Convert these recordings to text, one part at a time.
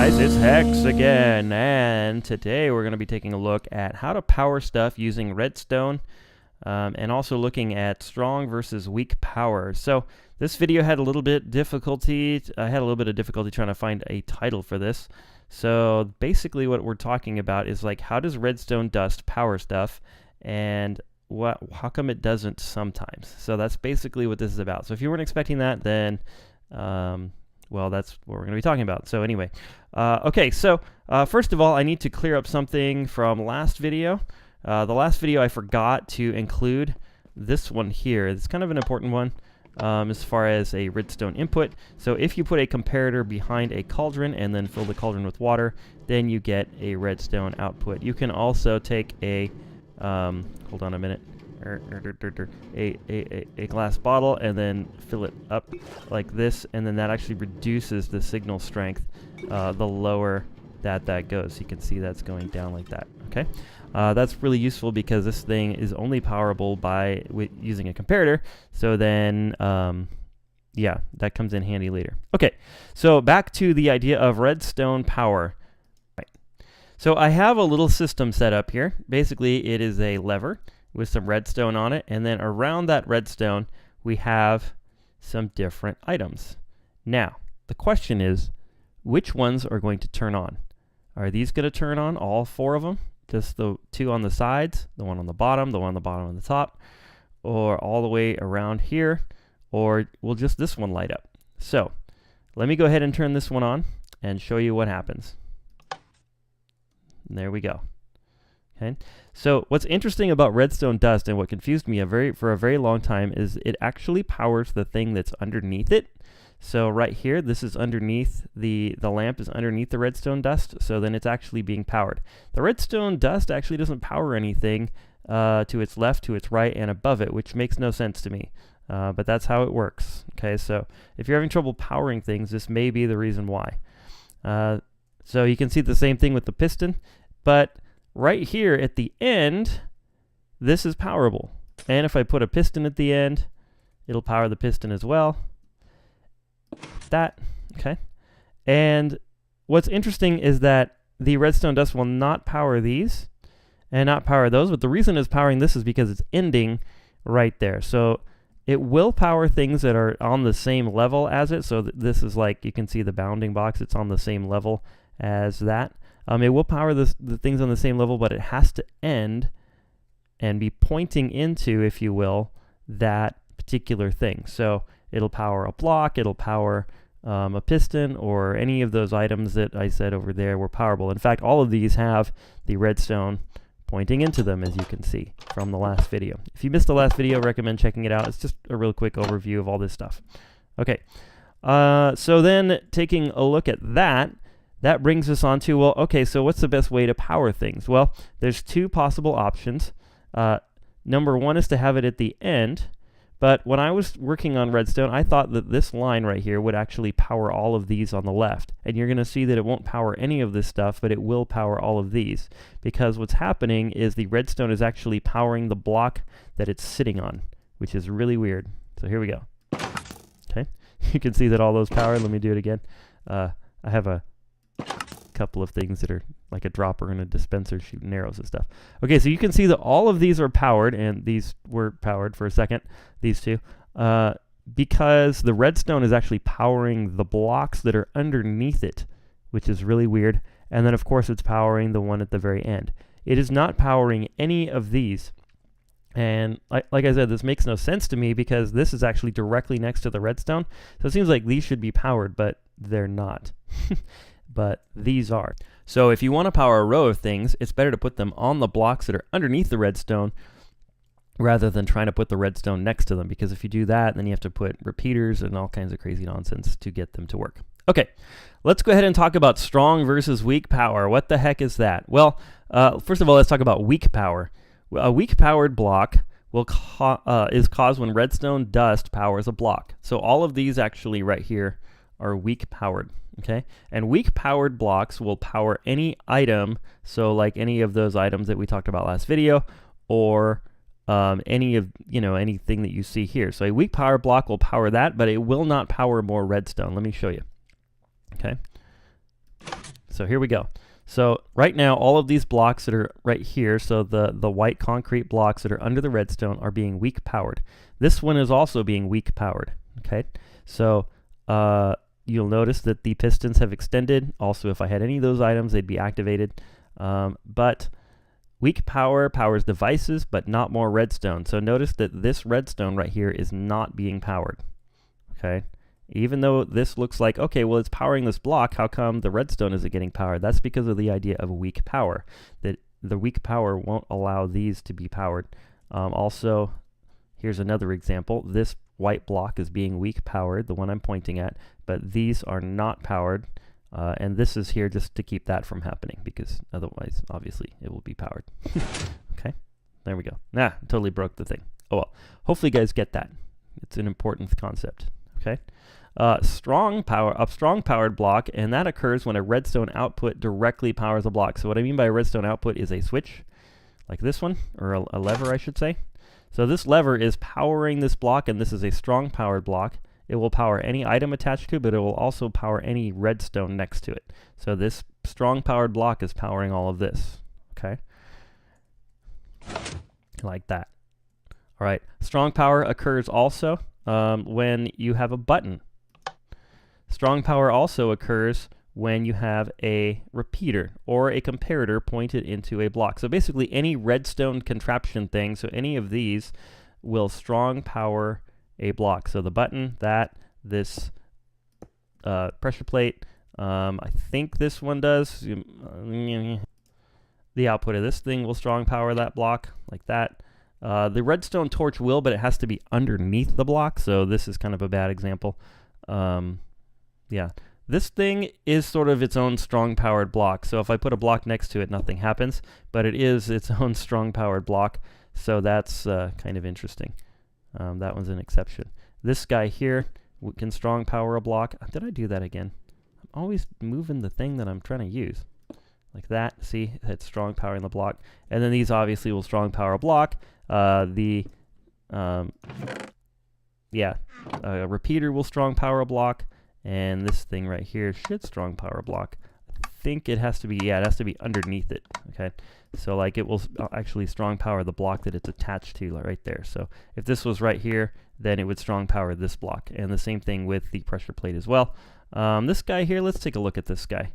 guys, it's Hex again, and today we're going to be taking a look at how to power stuff using redstone, and also looking at strong versus weak power. So this video had a little bit difficulty. I had a little bit of difficulty trying to find a title for this. So basically what we're talking about is like, how does redstone dust power stuff, and how come it doesn't sometimes? So that's basically what this is about. So if you weren't expecting that, then well, that's what we're going to be talking about. So anyway, okay, so first of all, I need to clear up something from last video. The last video I forgot to include this one here. It's kind of an important one as far as a redstone input. So if you put a comparator behind a cauldron and then fill the cauldron with water, then you get a redstone output. You can also take a, hold on a minute, a glass bottle and then fill it up like this, and then that actually reduces the signal strength the lower that goes. You can see that's going down like that. Okay, that's really useful because this thing is only powerable by using a comparator. So then yeah, that comes in handy later. Okay, so back to the idea of redstone power. Right. So I have a little system set up here. Basically it is a lever with some redstone on it, and then around that redstone we have some different items. Now the question is, which ones are going to turn on? Are these going to turn on, all four of them? Just the two on the sides, the one on the bottom, the one on the bottom and the top, or all the way around here, or will just this one light up? So let me go ahead and turn this one on and show you what happens. And there we go. Okay, so what's interesting about redstone dust, and what confused me for a very long time, is it actually powers the thing that's underneath it. So right here, this is underneath, the lamp is underneath the redstone dust, so then it's actually being powered. The redstone dust actually doesn't power anything to its left, to its right, and above it, which makes no sense to me. But that's how it works. Okay, so if you're having trouble powering things, this may be the reason why. So you can see the same thing with the piston, but right here at the end, this is powerable. And if I put a piston at the end, it'll power the piston as well. That, okay. And what's interesting is that the redstone dust will not power these and not power those, but the reason it's powering this is because it's ending right there. So it will power things that are on the same level as it. So this is like, you can see the bounding box, it's on the same level as that. It will power the things on the same level, but it has to end and be pointing into, if you will, that particular thing. So it'll power a block, it'll power a piston, or any of those items that I said over there were powerable. In fact, all of these have the redstone pointing into them, as you can see from the last video. If you missed the last video, I recommend checking it out. It's just a real quick overview of all this stuff. Okay, so then taking a look at that, that brings us on to, well, okay, so what's the best way to power things? Well, there's two possible options. Number one is to have it at the end, but when I was working on redstone, I thought that this line right here would actually power all of these on the left. And you're going to see that it won't power any of this stuff, but it will power all of these. Because what's happening is the redstone is actually powering the block that it's sitting on, which is really weird. So here we go. Okay, you can see that all those power. Let me do it again. I have a couple of things that are like a dropper and a dispenser shooting arrows and stuff. Okay, so you can see that all of these are powered, and these were powered for a second, these two, because the redstone is actually powering the blocks that are underneath it, which is really weird. And then of course it's powering the one at the very end. It is not powering any of these. And like I said, this makes no sense to me because this is actually directly next to the redstone. So it seems like these should be powered, but they're not. But these are. So if you want to power a row of things, it's better to put them on the blocks that are underneath the redstone rather than trying to put the redstone next to them, because if you do that, then you have to put repeaters and all kinds of crazy nonsense to get them to work. Okay, let's go ahead and talk about strong versus weak power. What the heck is that? Well, first of all, let's talk about weak power. A weak powered block is caused when redstone dust powers a block. So all of these actually right here are weak powered. Okay, and weak powered blocks will power any item, so like any of those items that we talked about last video, or any of, anything that you see here. So a weak power block will power that, but it will not power more redstone. Let me show you. Okay, so here we go. So right now, all of these blocks that are right here, so the white concrete blocks that are under the redstone are being weak powered. This one is also being weak powered, okay? So you'll notice that the pistons have extended. Also, if I had any of those items, they'd be activated. But weak power powers devices, but not more redstone. So notice that this redstone right here is not being powered, okay? Even though this looks like, okay, well, it's powering this block, how come the redstone isn't getting powered? That's because of the idea of weak power, that the weak power won't allow these to be powered. Also, here's another example. This white block is being weak powered, the one I'm pointing at, but these are not powered. And this is here just to keep that from happening, because otherwise, obviously, it will be powered. Okay, there we go. Nah, totally broke the thing. Oh well, hopefully you guys get that. It's an important concept, okay? Strong powered block, and that occurs when a redstone output directly powers a block. So what I mean by a redstone output is a switch, like this one, or a lever, I should say. So this lever is powering this block, and this is a strong powered block. It will power any item attached to it, but it will also power any redstone next to it. So this strong powered block is powering all of this, okay? Like that. All right, strong power occurs also when you have a button. Strong power also occurs when you have a repeater or a comparator pointed into a block. So basically any redstone contraption thing, so any of these will strong power a block. So the button, this pressure plate, I think this one does. The output of this thing will strong power that block, like that. The redstone torch will, but it has to be underneath the block, so this is kind of a bad example. Yeah, this thing is sort of its own strong powered block, so if I put a block next to it, nothing happens, but it is its own strong powered block, so that's kind of interesting. That one's an exception. This guy here can strong power a block. Did I do that again? I'm always moving the thing that I'm trying to use. Like that, see, it's strong powering the block. And then these obviously will strong power a block. Repeater will strong power a block. And this thing right here should strong power a block. I think it has to be, yeah, it has to be underneath it, okay? So like it will actually strong power the block that it's attached to right there. So if this was right here, then it would strong power this block. And the same thing with the pressure plate as well. This guy here, let's take a look at this guy.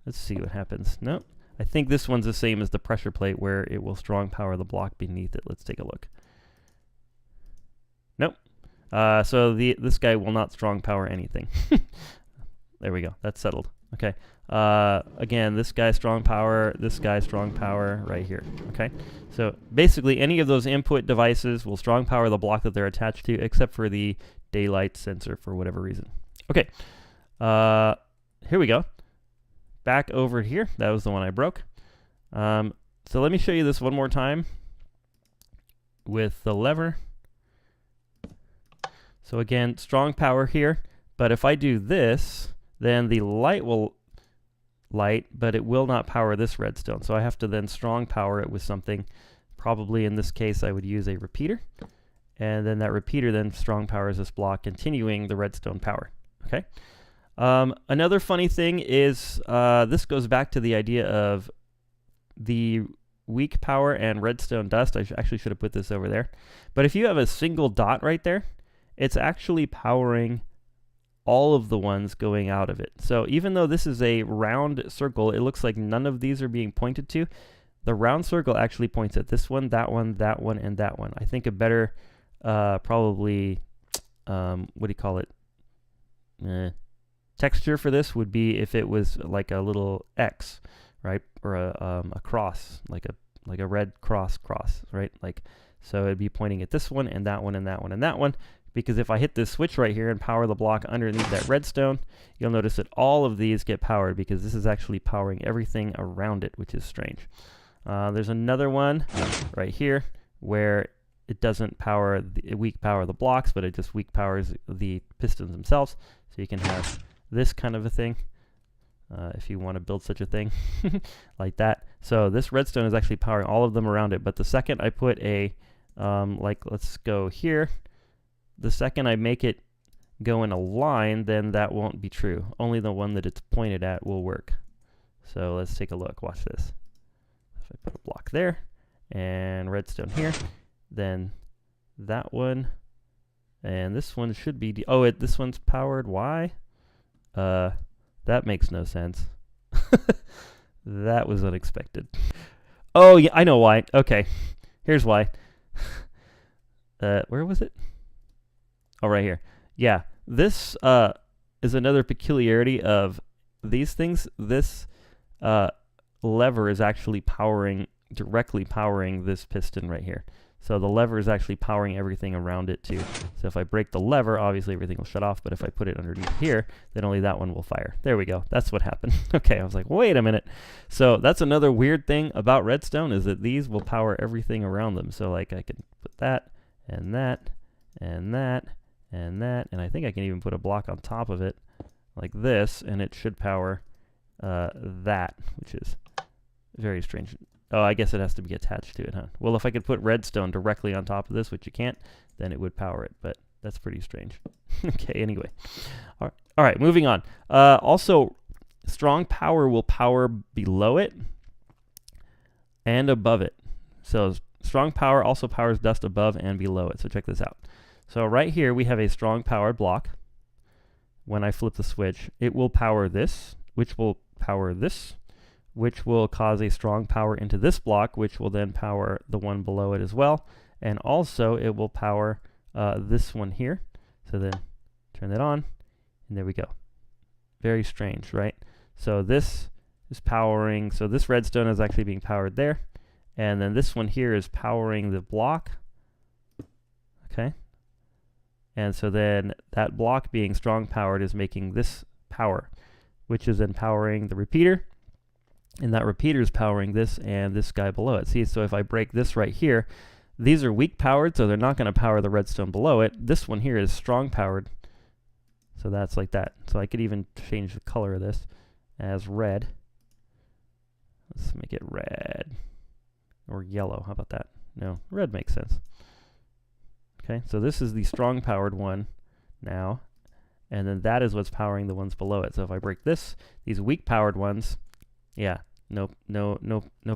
Let's see what happens. Nope. I think this one's the same as the pressure plate where it will strong power the block beneath it. Let's take a look. Nope. So this guy will not strong power anything. There we go. That's settled. Okay. Again, this guy strong power right here. Okay. So basically any of those input devices will strong power the block that they're attached to, except for the daylight sensor for whatever reason. Okay. Here we go. Back over here. That was the one I broke. So let me show you this one more time with the lever. So again, strong power here, but if I do this, then the light will light, but it will not power this redstone. So I have to then strong power it with something. Probably in this case, I would use a repeater, and then that repeater then strong powers this block, continuing the redstone power. Okay. Another funny thing is this goes back to the idea of the weak power and redstone dust. I actually should have put this over there. But if you have a single dot right there, it's actually powering all of the ones going out of it. So even though this is a round circle, it looks like none of these are being pointed to. The round circle actually points at this one, that one, that one, and that one. I think a better, probably, what do you call it? Texture for this would be if it was like a little X, right? Or a cross, like a red cross, right? Like, so it'd be pointing at this one, and that one, and that one, and that one. Because if I hit this switch right here and power the block underneath that redstone, you'll notice that all of these get powered because this is actually powering everything around it, which is strange. There's another one right here where it doesn't power weak power the blocks, but it just weak powers the pistons themselves. So you can have this kind of a thing if you want to build such a thing like that. So this redstone is actually powering all of them around it. But the second I put a, like let's go here, the second I make it go in a line, then that won't be true. Only the one that it's pointed at will work. So let's take a look. Watch this. If I put a block there and redstone here, then that one and this one should be this one's powered. Why? That makes no sense. That was unexpected. Oh yeah, I know why. Okay, here's why. Where was it? Oh, right here. Yeah, this is another peculiarity of these things. This lever is actually directly powering this piston right here. So the lever is actually powering everything around it too. So if I break the lever, obviously everything will shut off, but if I put it underneath here, then only that one will fire. There we go. That's what happened. Okay, I was like, wait a minute. So that's another weird thing about redstone, is that these will power everything around them. So like I can put that, and that, and that, and that, and I think I can even put a block on top of it like this, and it should power that, which is very strange. Oh, I guess it has to be attached to it, huh? Well, if I could put redstone directly on top of this, which you can't, then it would power it, but that's pretty strange. Okay, anyway. All right, moving on. Also, strong power will power below it and above it. So strong power also powers dust above and below it. So check this out. So right here, we have a strong powered block. When I flip the switch, it will power this, which will power this, which will cause a strong power into this block, which will then power the one below it as well. And also, it will power this one here. So then, turn that on, and there we go. Very strange, right? So this is powering, so this redstone is actually being powered there. And then this one here is powering the block. Okay. And so then that block being strong powered is making this power, which is then powering the repeater. And that repeater is powering this and this guy below it. See, so if I break this right here, these are weak powered, so they're not going to power the redstone below it. This one here is strong powered. So that's like that. So I could even change the color of this as red. Let's make it red. Or yellow. How about that? No, red makes sense. Okay, so this is the strong powered one now. And then that is what's powering the ones below it. So if I break this, these weak powered ones, yeah, no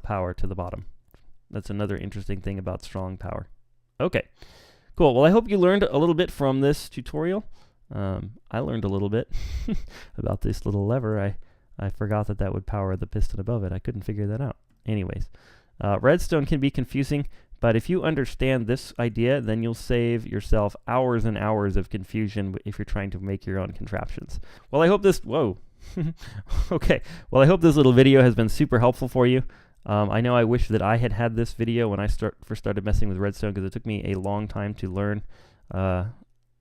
power to the bottom. That's another interesting thing about strong power. Okay, cool. Well, I hope you learned a little bit from this tutorial. I learned a little bit about this little lever. I forgot that would power the piston above it. I couldn't figure that out. Anyways, redstone can be confusing, but if you understand this idea, then you'll save yourself hours and hours of confusion if you're trying to make your own contraptions. Well, I hope this... Whoa. Okay, well, I hope this little video has been super helpful for you. I know I wish that I had this video when I first started messing with redstone, because it took me a long time to learn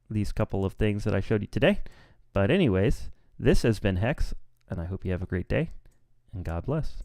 these couple of things that I showed you today. But anyways, this has been Hex, and I hope you have a great day, and God bless.